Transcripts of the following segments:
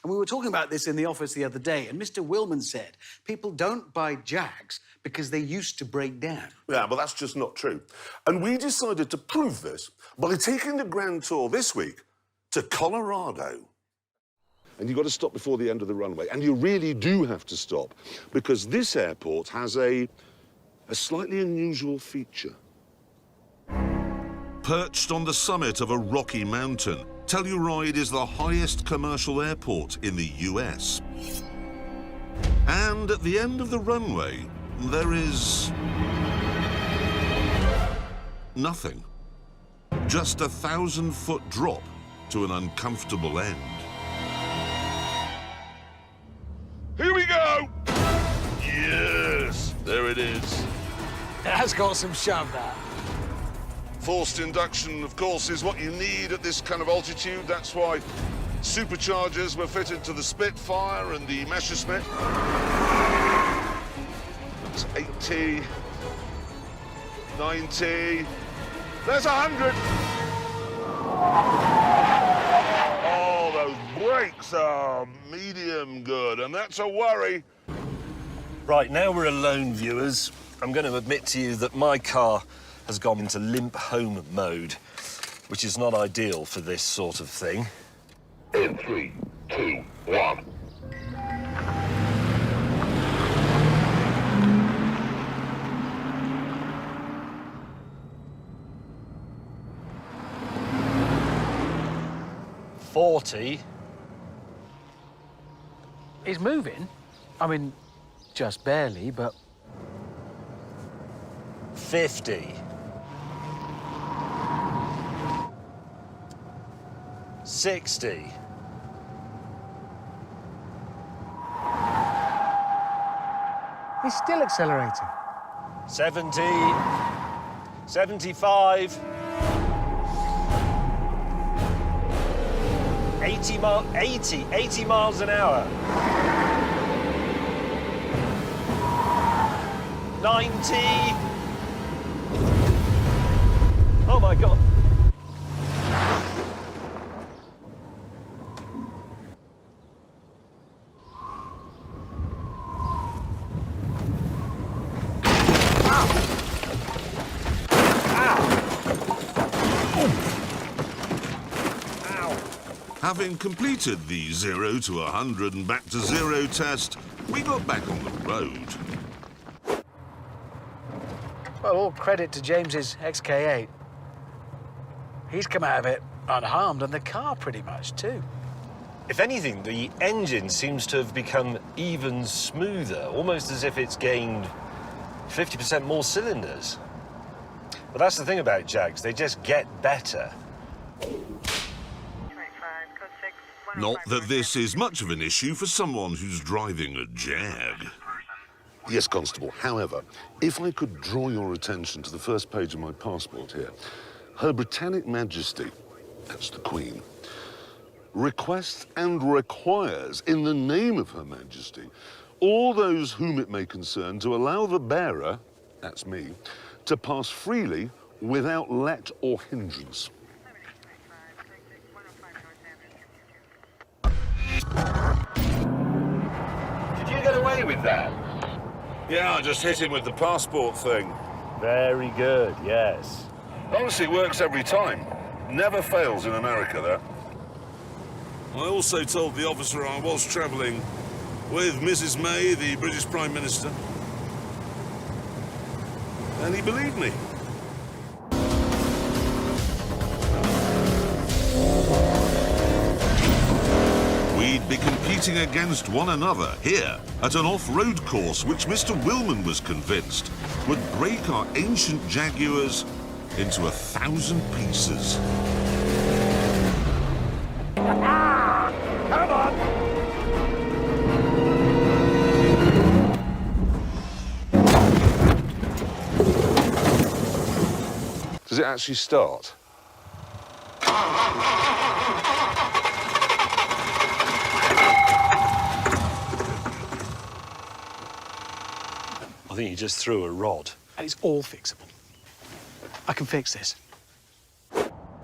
And we were talking about this in the office the other day, and Mr. Willman said people don't buy Jaaaaaags because they used to break down. Yeah, but that's just not true. And we decided to prove this by taking the grand tour this week to Colorado. And you've got to stop before the end of the runway. And you really do have to stop, because this airport has a slightly unusual feature. Perched on the summit of a rocky mountain, Telluride is the highest commercial airport in the US. And at the end of the runway, there is nothing. Just a 1,000-foot drop to an uncomfortable end. Here we go! Yes, there it is. It has got some shove, that. Forced induction, of course, is what you need at this kind of altitude. That's why superchargers were fitted to the Spitfire and the Messerschmitt. That's 80, 90, there's 100. Oh, those brakes are medium good, and that's a worry. Right, now we're alone, viewers. I'm going to admit to you that my car has gone into limp home mode, which is not ideal for this sort of thing. In 3, 2, 1. He's moving. I mean, just barely, but... 50. 60. He's still accelerating. 70. 75. 80 miles an hour. 90. Oh my God. Having completed the 0 to 100 and back to 0 test, we got back on the road. Well, all credit to James's XK8. He's come out of it unharmed, and the car pretty much, too. If anything, the engine seems to have become even smoother, almost as if it's gained 50% more cylinders. But that's the thing about Jaaaaaags, they just get better. Not that this is much of an issue for someone who's driving a Jag. Yes, Constable. However, if I could draw your attention to the first page of my passport here. Her Britannic Majesty, that's the Queen, requests and requires, in the name of Her Majesty, all those whom it may concern to allow the bearer, that's me, to pass freely without let or hindrance. Did you get away with that? Yeah, I just hit him with the passport thing. Very good, yes. Honestly, it works every time. Never fails in America, that. I also told the officer I was travelling with Mrs. May, the British Prime Minister. And he believed me. We'd be competing against one another here at an off-road course which Mr. Willman was convinced would break our ancient Jaguars into 1,000 pieces. Come on! Does it actually start? I think you just threw a rod. And it's all fixable. I can fix this.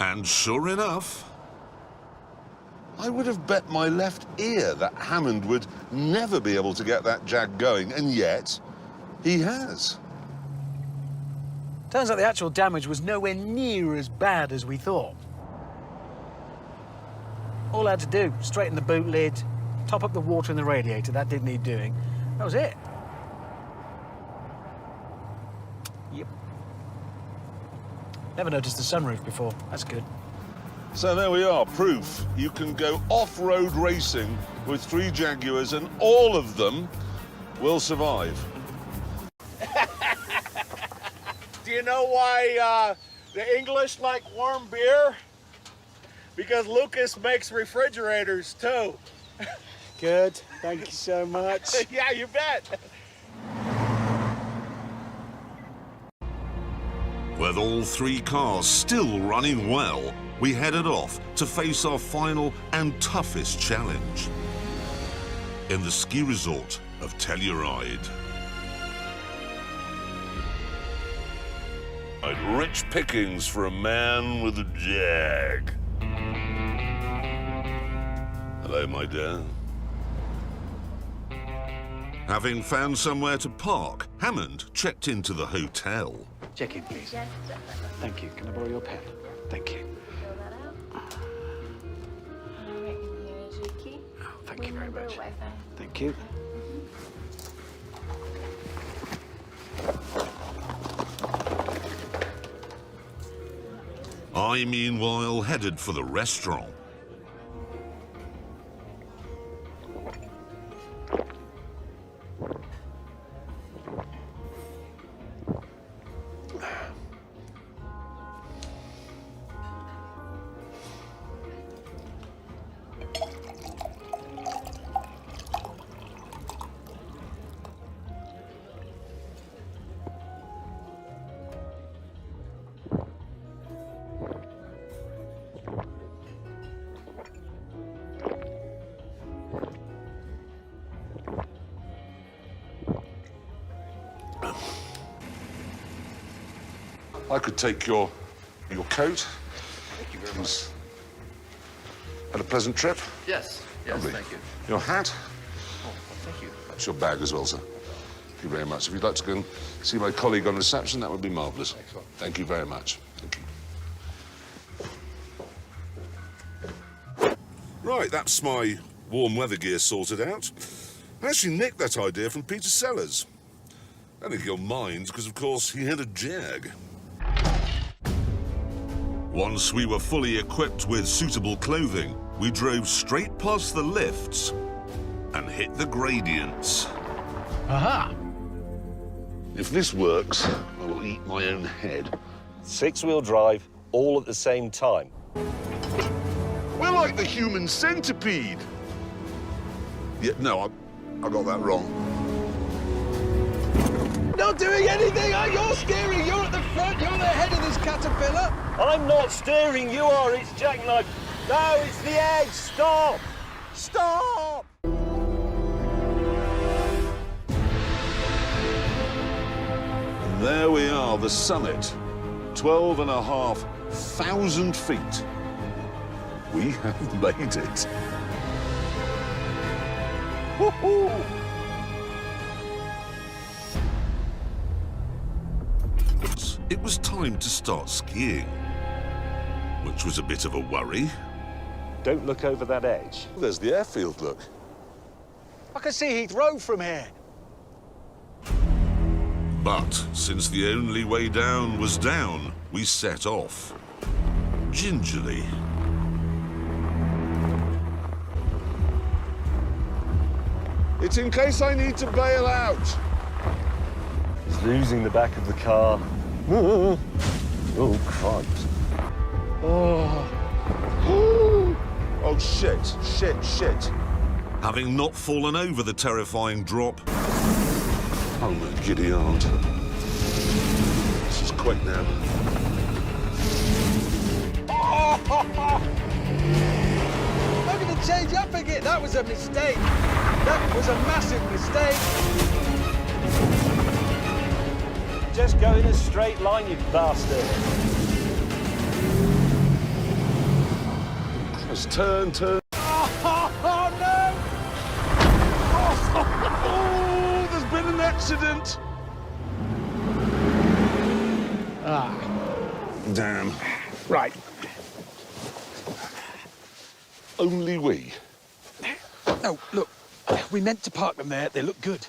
And sure enough, I would have bet my left ear that Hammond would never be able to get that Jag going, and yet he has. Turns out the actual damage was nowhere near as bad as we thought. All I had to do, straighten the boot lid, top up the water in the radiator. That did need doing. That was it. Yep. Never noticed the sunroof before. That's good. So there we are, proof you can go off-road racing with 3 Jaguars and all of them will survive. Do you know why the English like warm beer? Because Lucas makes refrigerators too. Good. Thank you so much. Yeah, you bet. With all 3 cars still running well, we headed off to face our final and toughest challenge in the ski resort of Telluride. Rich pickings for a man with a Jag. Hello, my dear. Having found somewhere to park, Hammond checked into the hotel. Check in, please. Thank you. Can I borrow your pen? Thank you. Oh, thank you very much. Thank you. I, meanwhile, headed for the restaurant. I could take your coat. Thank you very much. Had a pleasant trip. Yes, Lovely. thank you. Your hat. Oh, thank you. That's your bag as well, sir. Thank you very much. If you'd like to go and see my colleague on reception, that would be marvellous. Excellent. Thank you very much. Thank you. Right, that's my warm weather gear sorted out. I actually nicked that idea from Peter Sellers. I don't think he'll mind, because of course he had a Jag. Once we were fully equipped with suitable clothing, we drove straight past the lifts and hit the gradients. Aha! If this works, I will eat my own head. 6-wheel drive, all at the same time. We're like the human centipede. Yeah, no, I got that wrong. Not doing anything. You're steering. You're at the front. You're the head of this caterpillar. I'm not steering, you are. It's jackknife. No, it's the edge. Stop. Stop. And there we are, the summit. 12,500 feet. We have made it. Woohoo! It was time to start skiing, which was a bit of a worry. Don't look over that edge. There's the airfield, look. I can see Heathrow from here. But since the only way down was down, we set off. Gingerly. It's in case I need to bail out. He's losing the back of the car. Oh, Christ. Oh. Oh, shit, shit, shit. Having not fallen over the terrifying drop, Oh, my giddy aunt. This is quick now. I'm going to change up again. That was a mistake. That was a massive mistake. Just go in a straight line, you bastard. Let's turn. accident! Ah, Damn. right. Only we. No, look, we meant to park them there. They look good.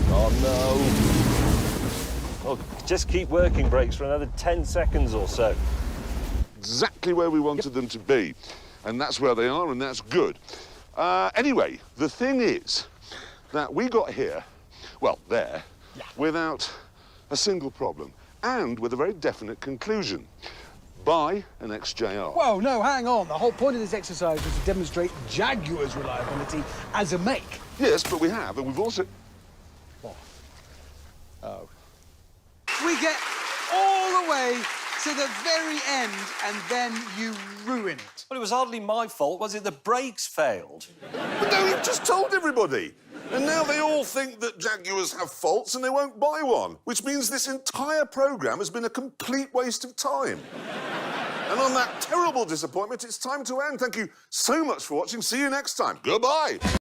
Oh, no. Oh, just keep working brakes for another 10 seconds or so. Exactly where we wanted them to be. And that's where they are, and that's good. Anyway, the thing is that we got here, well, there, without a single problem, and with a very definite conclusion. Buy an XJR. Whoa, no, hang on. The whole point of this exercise was to demonstrate Jaguar's reliability as a make. Yes, but we have, and we've also... Oh. We get all the way to the very end, and then you ruin it. Well, it was hardly my fault, was it? The brakes failed. But no, you've just told everybody. And now they all think that Jaguars have faults and they won't buy one, which means this entire programme has been a complete waste of time. And on that terrible disappointment, it's time to end. Thank you so much for watching. See you next time. Goodbye.